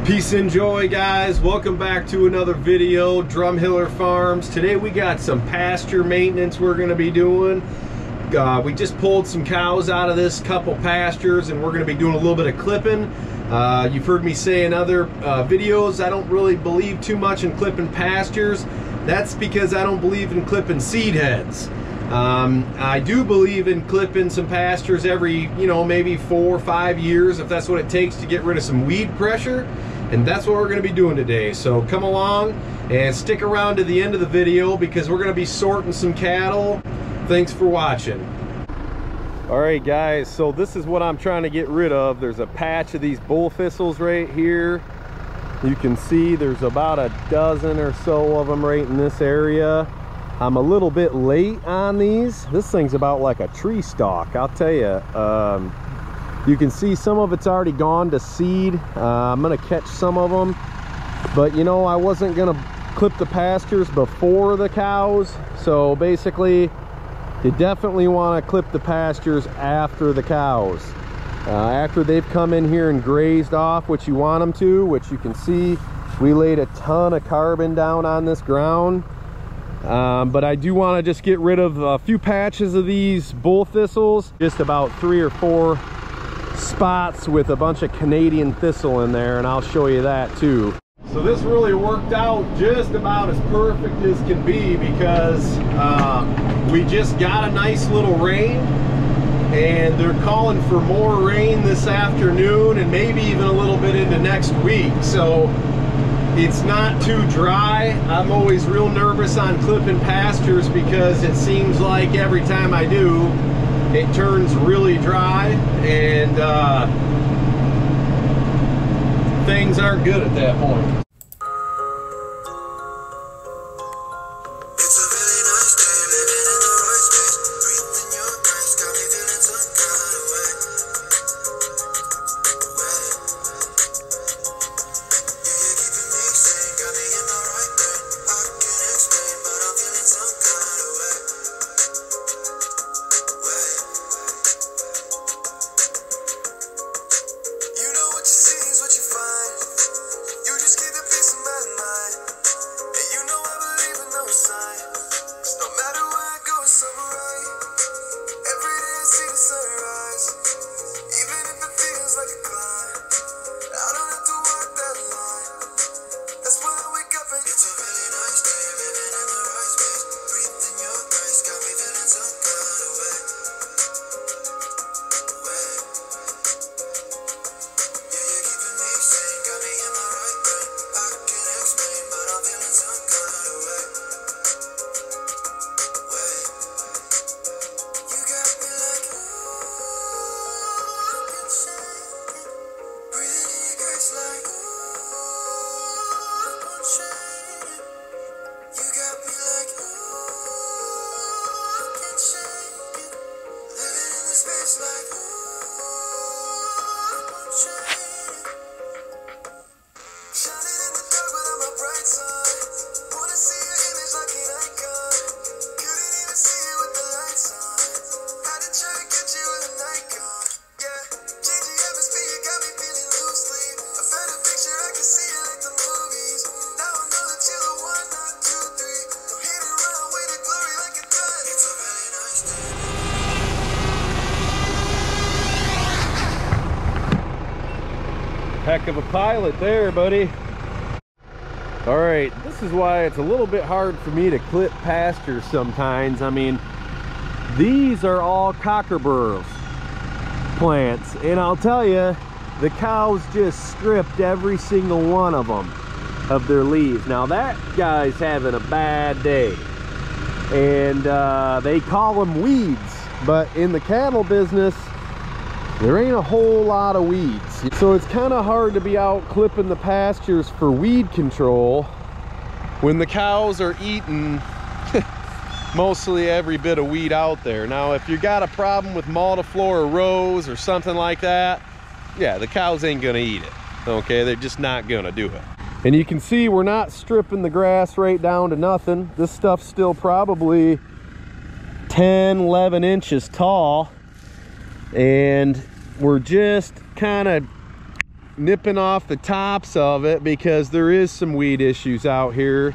Peace and joy, guys. Welcome back to another video, Drumhiller Farms. Today we got some pasture maintenance we're going to be doing. We just pulled some cows out of this couple pastures and we're going to be doing a little bit of clipping. You've heard me say in other videos I don't really believe too much in clipping pastures. That's because I don't believe in clipping seed heads. I do believe in clipping some pastures every, maybe 4 or 5 years if that's what it takes to get rid of some weed pressure. And that's what we're going to be doing today. So come along and stick around to the end of the video because we're going to be sorting some cattle. Thanks for watching. All right, guys, so this is what I'm trying to get rid of. There's a patch of these bull thistles right here. You can see there's about a dozen or so of them right in this area. I'm a little bit late on these. This thing's about like a tree stalk, I'll tell you. You can see some of it's already gone to seed. I'm gonna catch some of them, but I wasn't gonna clip the pastures before the cows. So basically, you definitely want to clip the pastures after the cows. After they've come in here and grazed off what you want them to, which you can see, we laid a ton of carbon down on this ground. But I do want to just get rid of a few patches of these bull thistles, just about 3 or 4 spots with a bunch of Canadian thistle in there, and I'll show you that too. So this really worked out just about as perfect as can be because we just got a nice little rain and they're calling for more rain this afternoon and maybe even a little bit into next week. So it's not too dry. I'm always real nervous on clipping pastures because it seems like every time I do, it turns really dry and things aren't good at that point. Heck of a pilot there, buddy. All right, this is why it's a little bit hard for me to clip pastures sometimes. I mean, these are all cockerburros plants, and I'll tell you, the cows just stripped every single one of them of their leaves. Now that guy's having a bad day, and they call them weeds, but in the cattle business, there ain't a whole lot of weeds. So it's kind of hard to be out clipping the pastures for weed control when the cows are eating mostly every bit of weed out there. Now, if you got a problem with multiflora rose or something like that, yeah, the cows ain't gonna eat it. Okay, they're just not gonna do it. And you can see we're not stripping the grass right down to nothing. This stuff's still probably 10, 11 inches tall. And we're just kind of nipping off the tops of it because there is some weed issues out here.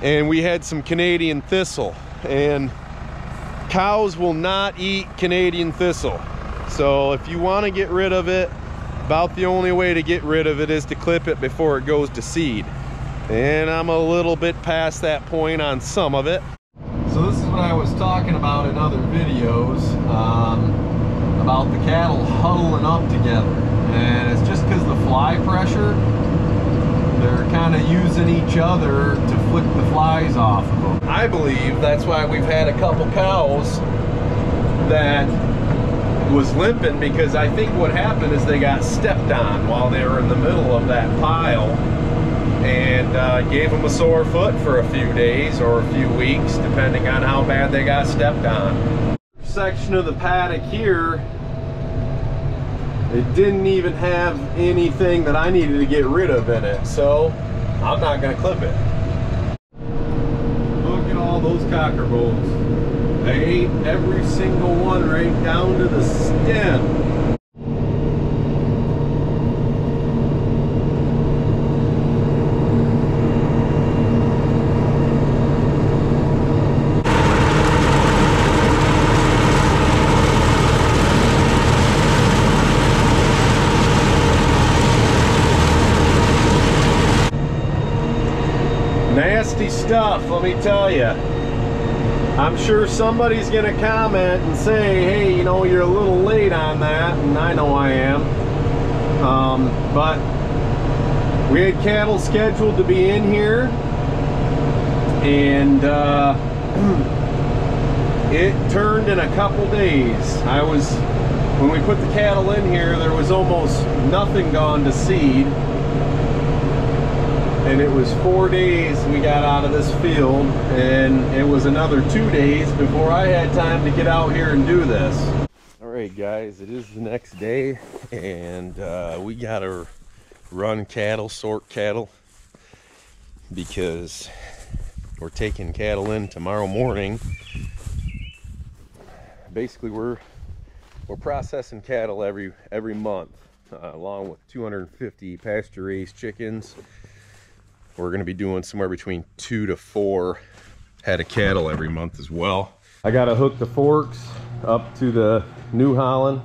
And we had some Canadian thistle, and cows will not eat Canadian thistle. So if you want to get rid of it, about the only way to get rid of it is to clip it before it goes to seed. And I'm a little bit past that point on some of it. So this is what I was talking about in other videos, about the cattle huddling up together. And it's just because the fly pressure, they're kind of using each other to flick the flies off of them. I believe that's why we've had a couple cows that was limping, because I think what happened is they got stepped on while they were in the middle of that pile, and gave them a sore foot for a few days or a few weeks, depending on how bad they got stepped on. Section of the paddock here, it didn't even have anything that I needed to get rid of in it, so I'm not going to clip it. Look at all those cocker bolts. They ate every single one right down to the stem. Nasty stuff, let me tell you. I'm sure somebody's gonna comment and say, hey, you know, you're a little late on that, and I know I am. But we had cattle scheduled to be in here, and it turned in a couple days. When we put the cattle in here, there was almost nothing gone to seed. And it was 4 days we got out of this field, and it was another 2 days before I had time to get out here and do this. All right, guys, it is the next day, and we gotta run cattle, sort cattle, because we're taking cattle in tomorrow morning. Basically, we're processing cattle every month, along with 250 pasture-raised chickens. We're going to be doing somewhere between 2 to 4 head of cattle every month as well. I got to hook the forks up to the New Holland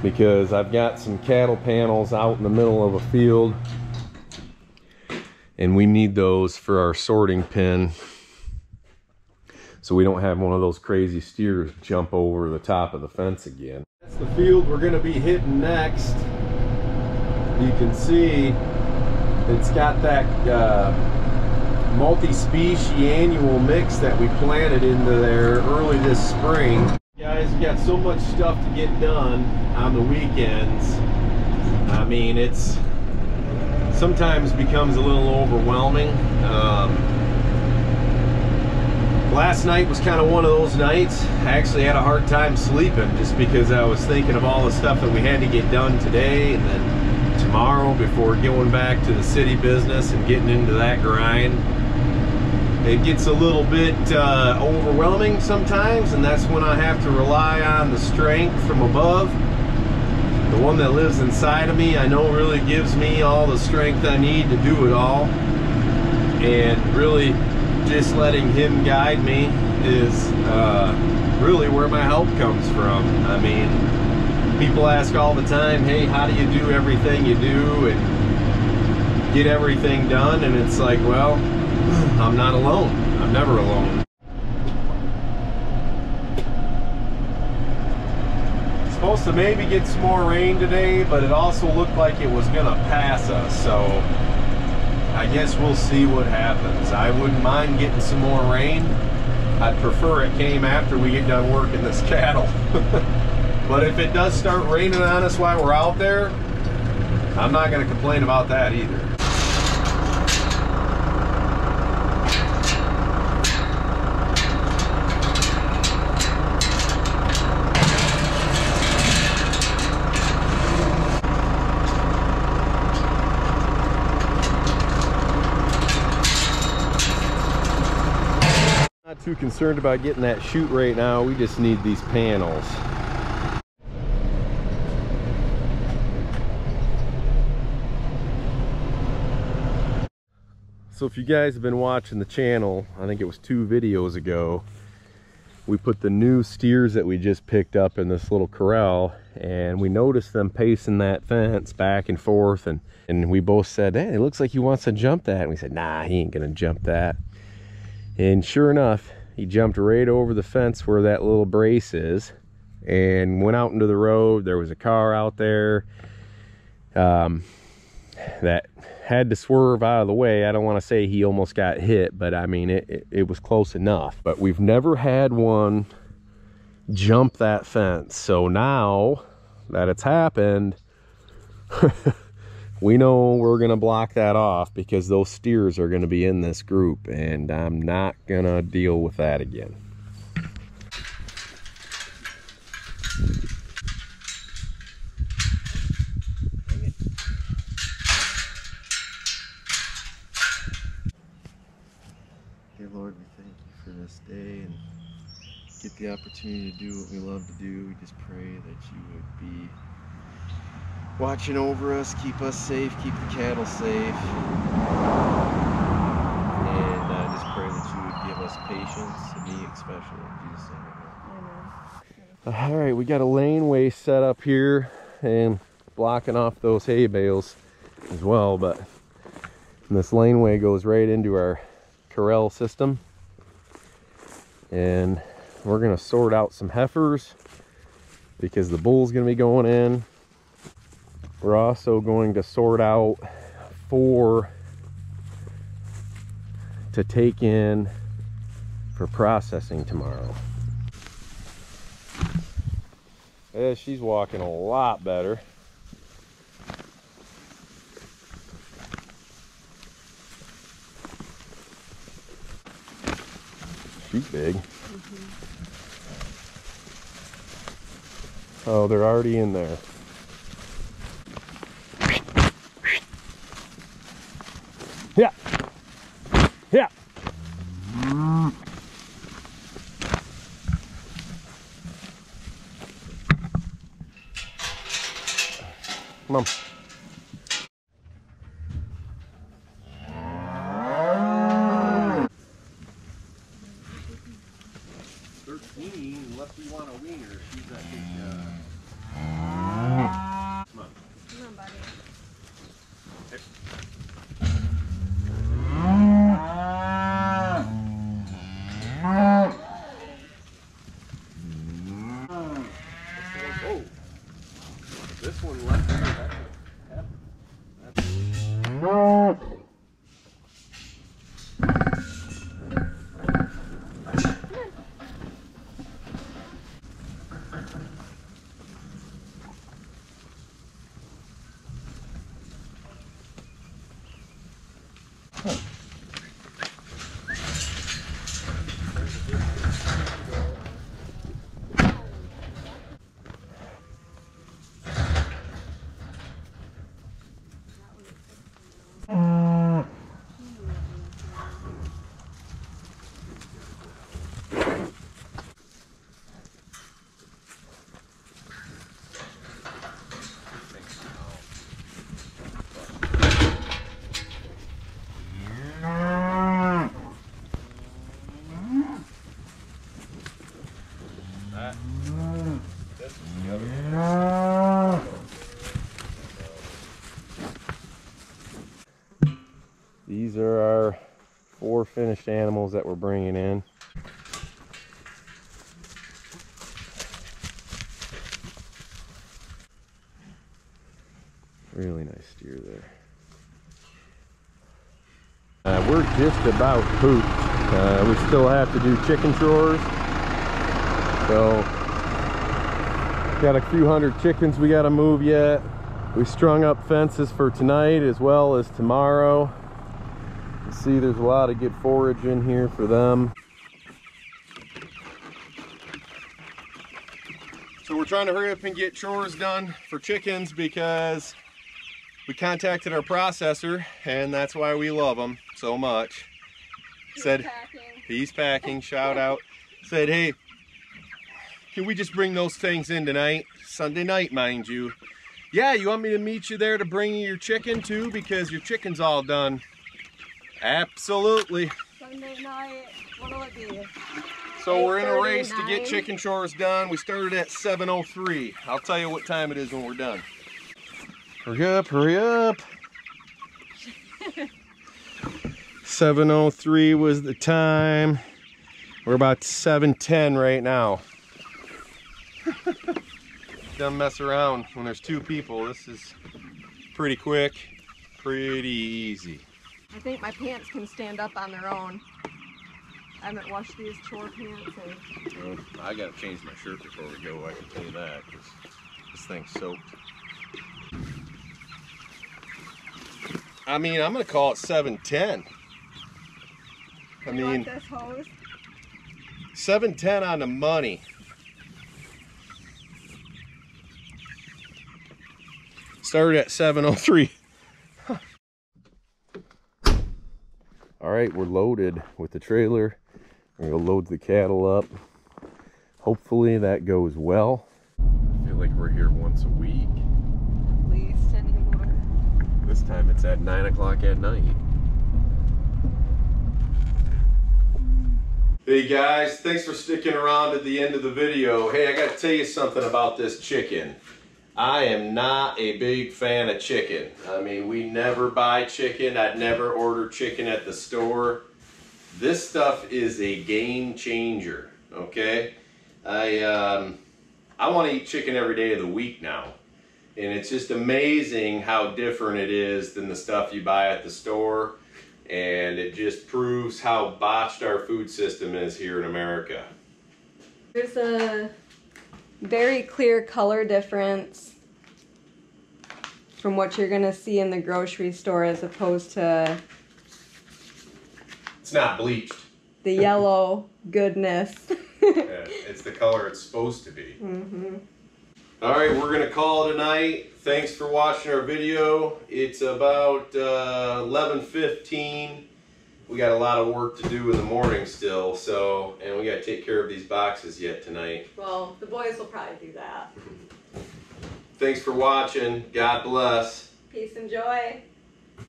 because I've got some cattle panels out in the middle of a field, and we need those for our sorting pen so we don't have one of those crazy steers jump over the top of the fence again. That's the field we're going to be hitting next. You can see it's got that multi-species annual mix that we planted into there early this spring. Guys, we got so much stuff to get done on the weekends. I mean, it's sometimes becomes a little overwhelming. Last night was kind of one of those nights. I actually had a hard time sleeping just because I was thinking of all the stuff that we had to get done today and then tomorrow before going back to the city business and getting into that grind. It gets a little bit overwhelming sometimes, and that's when I have to rely on the strength from above. The one that lives inside of me, I know, really gives me all the strength I need to do it all, and really just letting him guide me is really where my help comes from. I mean, people ask all the time, hey, how do you do everything you do and get everything done? And it's like, well, I'm not alone. I'm never alone. It's supposed to maybe get some more rain today, but it also looked like it was gonna pass us, so I guess we'll see what happens. I wouldn't mind getting some more rain. I'd prefer it came after we get done working this cattle. But if it does start raining on us while we're out there, I'm not going to complain about that either. Not too concerned about getting that chute right now. We just need these panels. So if you guys have been watching the channel, I think it was 2 videos ago, we put the new steers that we just picked up in this little corral, and we noticed them pacing that fence back and forth, and we both said, hey, it looks like he wants to jump that. And we said, nah, he ain't gonna jump that. And sure enough, he jumped right over the fence where that little brace is and went out into the road. There was a car out there that had to swerve out of the way. I don't want to say he almost got hit, but I mean it was close enough. But we've never had one jump that fence, so now that it's happened, we know we're gonna block that off, because those steers are gonna be in this group, and I'm not gonna deal with that again. Dear Lord, we thank you for this day and get the opportunity to do what we love to do. We just pray that you would be watching over us, keep us safe, keep the cattle safe, and I just pray that you would give us patience, and me especially, in Jesus' name. Amen. All right, we got a laneway set up here and blocking off those hay bales as well, but this laneway goes right into our corral system, and we're gonna sort out some heifers because the bull's gonna be going in. We're also going to sort out 4 to take in for processing tomorrow. Yeah, she's walking a lot better. She's big. Oh, they're already in there. Yeah. Yeah. Come on. Unless we want a wiener, she's I think come on. Come on, buddy. Hey. Oh, this one left here. These are our 4 finished animals that we're bringing in. Really nice steer there. We're just about pooped. We still have to do chicken chores. So, got a few hundred chickens we got to move yet. We strung up fences for tonight as well as tomorrow. You see there's a lot of good forage in here for them. So we're trying to hurry up and get chores done for chickens because we contacted our processor, and that's why we love them so much. Said he's packing, shout out. Said, hey, can we just bring those things in tonight? Sunday night, mind you. Yeah, you want me to meet you there to bring you your chicken too? Because your chicken's all done. Absolutely. Sunday night, what'll it be? So we're in a race to 8:39? get chicken chores done. We started at 7:03. I'll tell you what time it is when we're done. Hurry up, hurry up. 7:03 was the time. We're about 7:10 right now. Don't mess around when there's two people. This is pretty quick, pretty easy. I think my pants can stand up on their own. I haven't washed these chore pants Well, I gotta change my shirt before we go, I can tell you that, because this thing's soaked. I mean, I'm gonna call it 7:10. I You mean, want this hose? 7:10 on the money. Started at 7:03. All right, we're loaded with the trailer. We're gonna load the cattle up. Hopefully that goes well. I feel like we're here once a week. At least anymore. This time it's at 9 o'clock at night. Hey guys, thanks for sticking around at the end of the video. Hey, I gotta tell you something about this chicken. I am not a big fan of chicken. I mean, we never buy chicken. I'd never order chicken at the store. This stuff is a game changer, okay? I want to eat chicken every day of the week now. And it's just amazing how different it is than the stuff you buy at the store. And it just proves how botched our food system is here in America. There's a very clear color difference from what you're gonna see in the grocery store as opposed to It's not bleached. the yellow goodness. Yeah, it's the color it's supposed to be. Mm-hmm. All right, we're gonna call it a night. Thanks for watching our video. It's about 11:15. We got a lot of work to do in the morning still, so, and we gotta take care of these boxes yet tonight. Well, the boys will probably do that. Thanks for watching. God bless. Peace and joy.